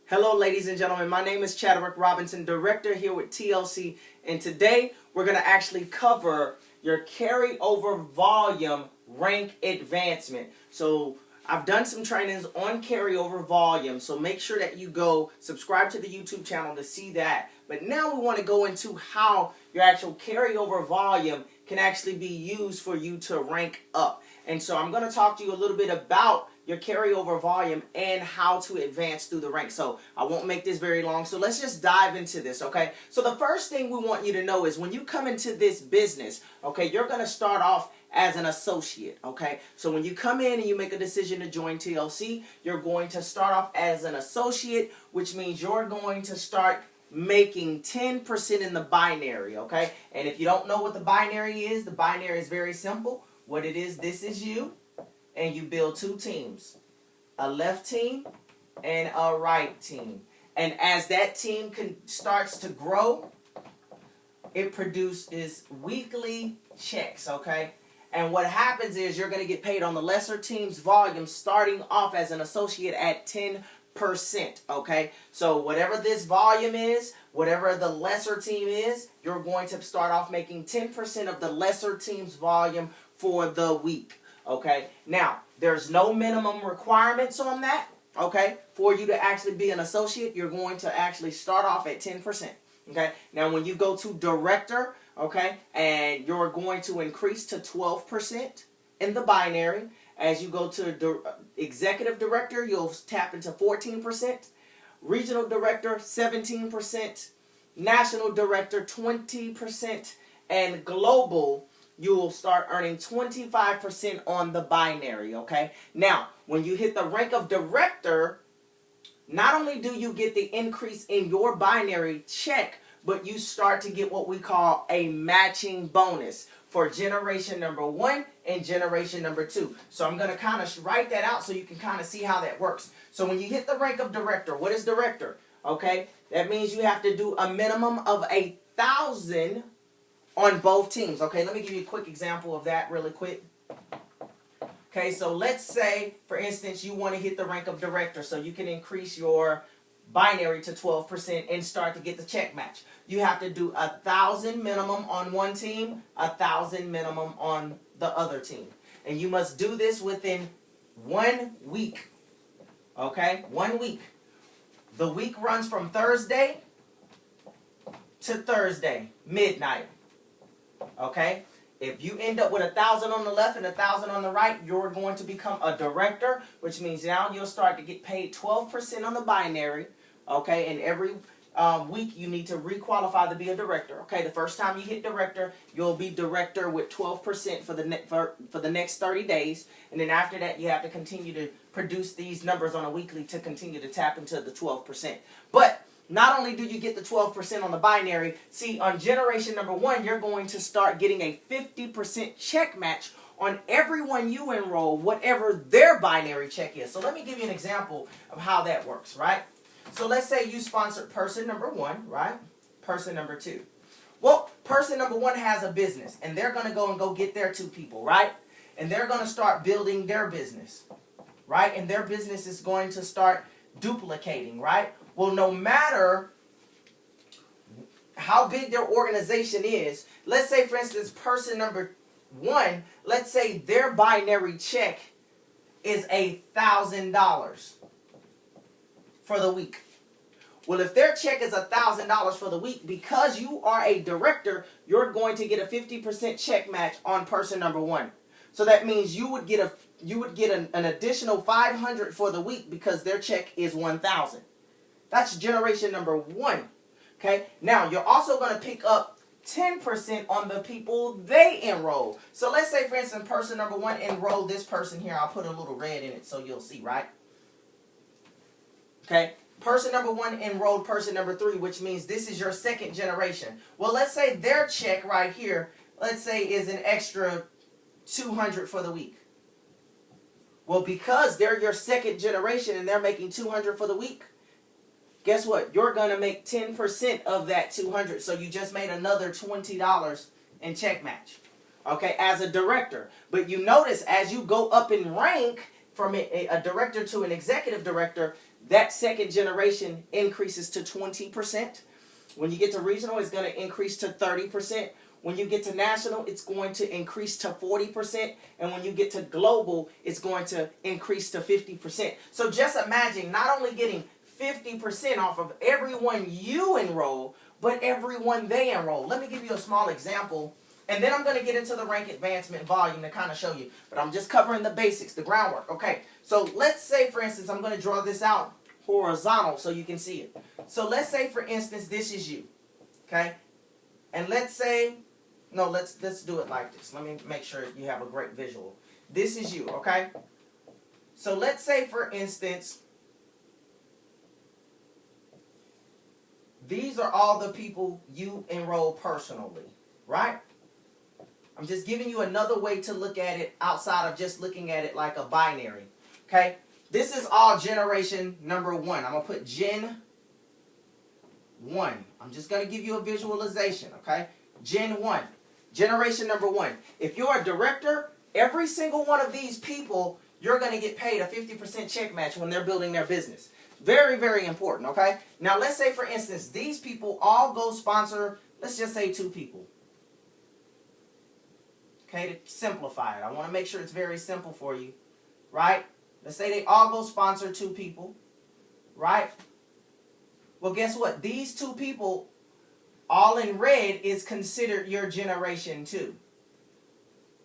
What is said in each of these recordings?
Hello, ladies and gentlemen. My name is Chadwick Robinson, director here with TLC, and today we're going to actually cover your carryover volume rank advancement. So I've done some trainings on carryover volume, so make sure that you go subscribe to the YouTube channel to see that. But now we want to go into how your actual carryover volume can actually be used for you to rank up. And so I'm going to talk to you a little bit about your carryover volume and how to advance through the ranks. So I won't make this very long. So let's just dive into this, okay? So the first thing we want you to know is when you come into this business, okay, you're going to start off as an associate, okay? So when you come in and you make a decision to join TLC, you're going to start off as an associate, which means you're going to start making 10% in the binary, okay? And if you don't know what the binary is very simple. What it is, this is you, and you build two teams, a left team and a right team. And as that team starts to grow, it produces weekly checks, okay? And what happens is you're going to get paid on the lesser team's volume starting off as an associate at 10%, okay? So whatever this volume is, whatever the lesser team is, you're going to start off making 10% of the lesser team's volume for the week, okay? Now, there's no minimum requirements on that, okay? For you to actually be an associate, you're going to actually start off at 10%, okay? Now, when you go to director, okay, and you're going to increase to 12% in the binary. As you go to executive director, you'll tap into 14%. Regional director, 17%. National director, 20%. And global, you will start earning 25% on the binary, okay? Now, when you hit the rank of director, not only do you get the increase in your binary check, but you start to get what we call a matching bonus for generation number 1 and generation number 2. So I'm going to kind of write that out so you can kind of see how that works. So when you hit the rank of director, what is director? Okay, that means you have to do a minimum of 1,000 on both teams. Okay, let me give you a quick example of that really quick. Okay, so let's say, for instance, you want to hit the rank of director so you can increase your binary to 12% and start to get the check match. You have to do 1,000 minimum on one team, 1,000 minimum on the other team. And you must do this within 1 week. Okay, 1 week. The week runs from Thursday to Thursday, midnight. Okay? If you end up with 1,000 on the left and 1,000 on the right, you're going to become a director, which means now you'll start to get paid 12% on the binary, okay? And every week you need to requalify to be a director, okay? The first time you hit director, you'll be director with 12% for the next 30 days, and then after that you have to continue to produce these numbers on a weekly to continue to tap into the 12%. But not only do you get the 12% on the binary, see, on generation number 1, you're going to start getting a 50% check match on everyone you enroll, whatever their binary check is. So let me give you an example of how that works, right? So let's say you sponsored person number 1, right? Person number 2. Well, person number 1 has a business, and they're going to go get their 2 people, right? And they're going to start building their business, right? And their business is going to start duplicating, right? Well, no matter how big their organization is, let's say, for instance, person number 1, let's say their binary check is $1,000 for the week. Well, if their check is $1,000 for the week, because you are a director, you're going to get a 50% check match on person number 1. So that means you would get an additional $500 for the week because their check is $1,000. That's generation number 1. Okay? Now, you're also going to pick up 10% on the people they enroll. So let's say, for instance, person number 1 enrolled this person here. I'll put a little red in it so you'll see, right? Okay? Person number 1 enrolled person number 3, which means this is your second generation. Well, let's say their check right here, let's say, is an extra $200 for the week. Well, because they're your second generation and they're making $200 for the week, guess what? You're going to make 10% of that $200. So you just made another $20 in check match, okay, as a director. But you notice as you go up in rank from a director to an executive director, that second generation increases to 20%. When you get to regional, it's going to increase to 30%. When you get to national, it's going to increase to 40%. And when you get to global, it's going to increase to 50%. So just imagine not only getting 50% off of everyone you enroll, but everyone they enroll. Let me give you a small example. And then I'm going to get into the rank advancement volume to kind of show you. But I'm just covering the basics, the groundwork. Okay, so let's say, for instance, I'm going to draw this out horizontal so you can see it. So let's say, for instance, this is you. Okay? And let's say, no, let's do it like this. Let me make sure you have a great visual. This is you, okay? So let's say, for instance, these are all the people you enroll personally, right? I'm just giving you another way to look at it outside of just looking at it like a binary. Okay? This is all generation number 1. I'm going to put Gen 1. I'm just going to give you a visualization. Okay? Gen 1. Generation number 1. If you're a director, every single one of these people, you're going to get paid a 50% check match when they're building their business. Very, very important. Okay? Now, let's say, for instance, these people all go sponsor, let's just say 2 people. Okay, to simplify it. I want to make sure it's very simple for you, right? Let's say they all go sponsor 2 people, right? Well, guess what? These 2 people, all in red, is considered your generation 2.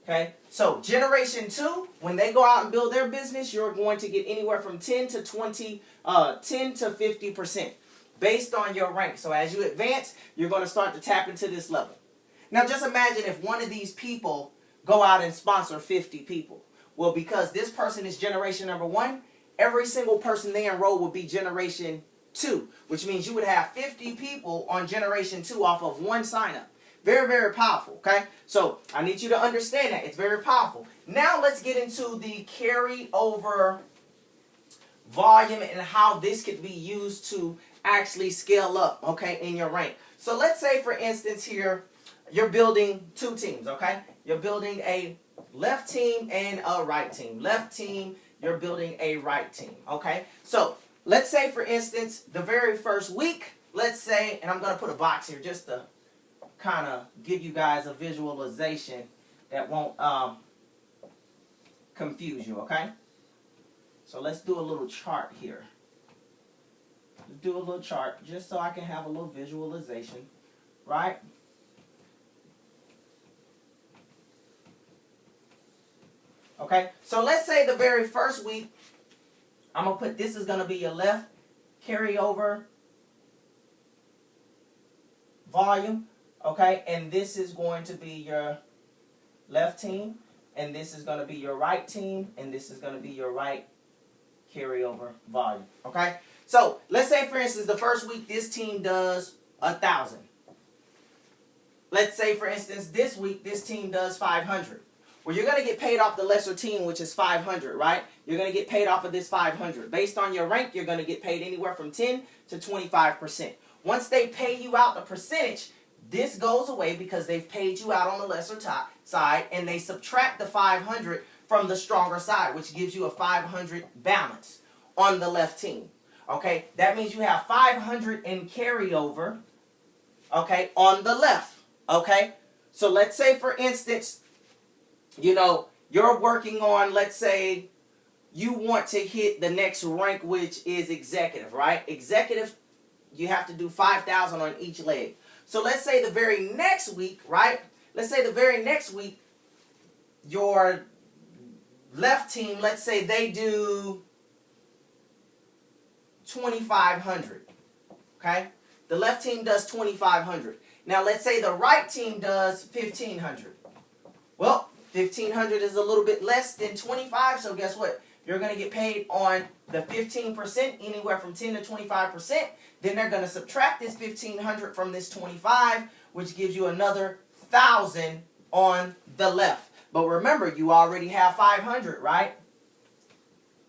Okay, so generation 2, when they go out and build their business, you're going to get anywhere from 10 to 50% based on your rank. So as you advance, you're going to start to tap into this level. Now, just imagine if one of these people go out and sponsor 50 people. Well, because this person is generation number 1, every single person they enroll will be generation 2, which means you would have 50 people on generation 2 off of one sign-up. Very, very powerful, okay? So I need you to understand that. It's very powerful. Now let's get into the carryover volume and how this could be used to actually scale up, okay, in your rank. So let's say, for instance, here, you're building 2 teams, okay? You're building a left team and a right team. Left team, you're building a right team, okay? So let's say, for instance, the very first week, let's say, and I'm going to put a box here just to kind of give you guys a visualization that won't confuse you, okay? So let's do a little chart here. Let's do a little chart just so I can have a little visualization, right? Okay, so let's say the very first week, I'm going to put this is going to be your left carryover volume, okay, and this is going to be your left team, and this is going to be your right team, and this is going to be your right carryover volume, okay? So let's say, for instance, the first week this team does 1,000. Let's say, for instance, this week this team does 500. Well, you're going to get paid off the lesser team, which is 500, right? You're going to get paid off of this 500. Based on your rank, you're going to get paid anywhere from 10 to 25%. Once they pay you out the percentage, this goes away because they've paid you out on the lesser side, and they subtract the 500 from the stronger side, which gives you a 500 balance on the left team. Okay, that means you have 500 in carryover, okay, on the left. Okay, so let's say, for instance, you know, you're working on, let's say, you want to hit the next rank, which is executive, right? Executive, you have to do 5,000 on each leg. So let's say the very next week, right? Let's say the very next week, your left team, let's say they do 2,500, okay? The left team does 2,500. Now let's say the right team does 1,500. Well, 1,500 is a little bit less than 25, so guess what? You're going to get paid on the 15%, anywhere from 10 to 25%. Then they're going to subtract this 1,500 from this 25, which gives you another 1,000 on the left. But remember, you already have 500, right?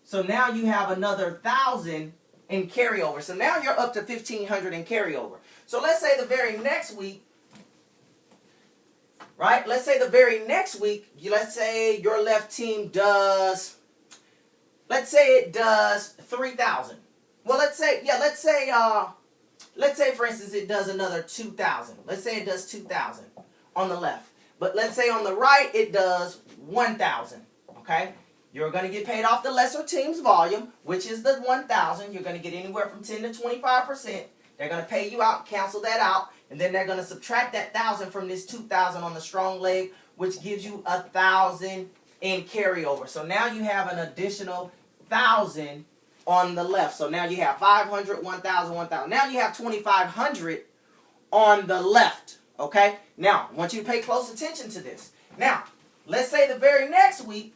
So now you have another 1,000 in carryover. So now you're up to 1,500 in carryover. So let's say the very next week, right? Let's say the very next week, let's say your left team does, let's say it does 3,000. let's say for instance it does another 2,000. Let's say it does 2,000 on the left. But let's say on the right it does 1,000. Okay? You're going to get paid off the lesser team's volume, which is the 1,000. You're going to get anywhere from 10 to 25%. They're going to pay you out, cancel that out, and then they're going to subtract that 1,000 from this 2,000 on the strong leg, which gives you 1,000 in carryover. So now you have an additional 1,000 on the left. So now you have 500, 1,000, 1,000. Now you have 2,500 on the left. Okay? Now, I want you to pay close attention to this. Now, let's say the very next week,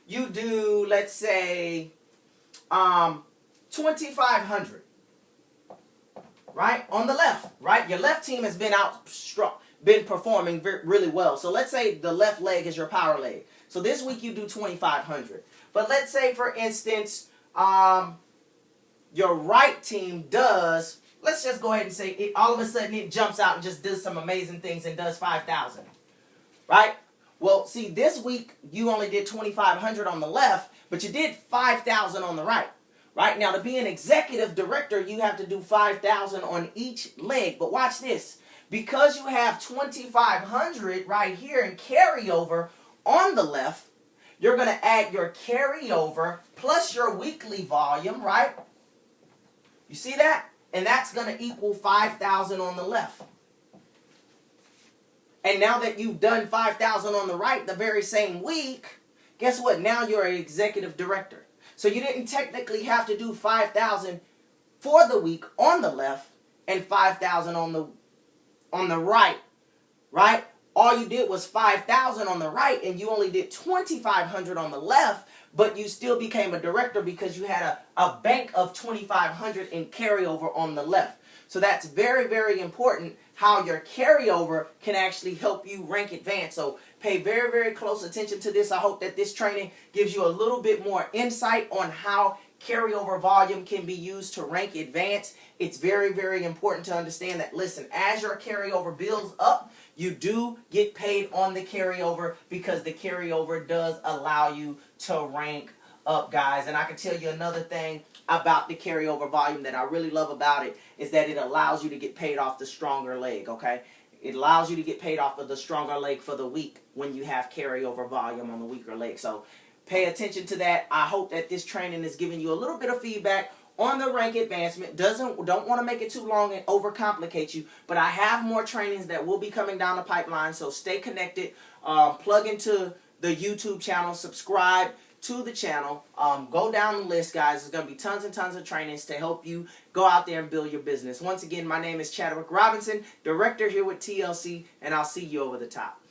you do, let's say, 2,500. Right? On the left. Right? Your left team has been performing really well. So let's say the left leg is your power leg. So this week you do 2,500. But let's say, for instance, your right team does, let's just go ahead and say, all of a sudden it jumps out and just does some amazing things and does 5,000. Right? Well, see, this week you only did 2,500 on the left, but you did 5,000 on the right. Right? Now, to be an executive director, you have to do 5,000 on each leg. But watch this. Because you have 2,500 right here in carryover on the left, you're going to add your carryover plus your weekly volume, right? You see that? And that's going to equal 5,000 on the left. And now that you've done 5,000 on the right the very same week, guess what? Now you're an executive director. So you didn't technically have to do 5,000 for the week on the left and 5,000 on the right, right? All you did was 5,000 on the right, and you only did 2,500 on the left, but you still became a director because you had a bank of 2,500 in carryover on the left. So that's very, very important how your carryover can actually help you rank advance. So pay very, very close attention to this. I hope that this training gives you a little bit more insight on how carryover volume can be used to rank advance. It's very, very important to understand that, listen, as your carryover builds up, you do get paid on the carryover because the carryover does allow you to rank up, guys. And I can tell you another thing about the carryover volume that I really love about it is that it allows you to get paid off the stronger leg, okay? It allows you to get paid off of the stronger leg for the week when you have carryover volume on the weaker leg. So pay attention to that. I hope that this training is giving you a little bit of feedback on the rank advancement. Don't want to make it too long and overcomplicate you, but I have more trainings that will be coming down the pipeline, so stay connected. Plug into the YouTube channel, subscribe to the channel. Go down the list, guys. There's going to be tons and tons of trainings to help you go out there and build your business. Once again, my name is Chadwick Robinson, director here with TLC, and I'll see you over the top.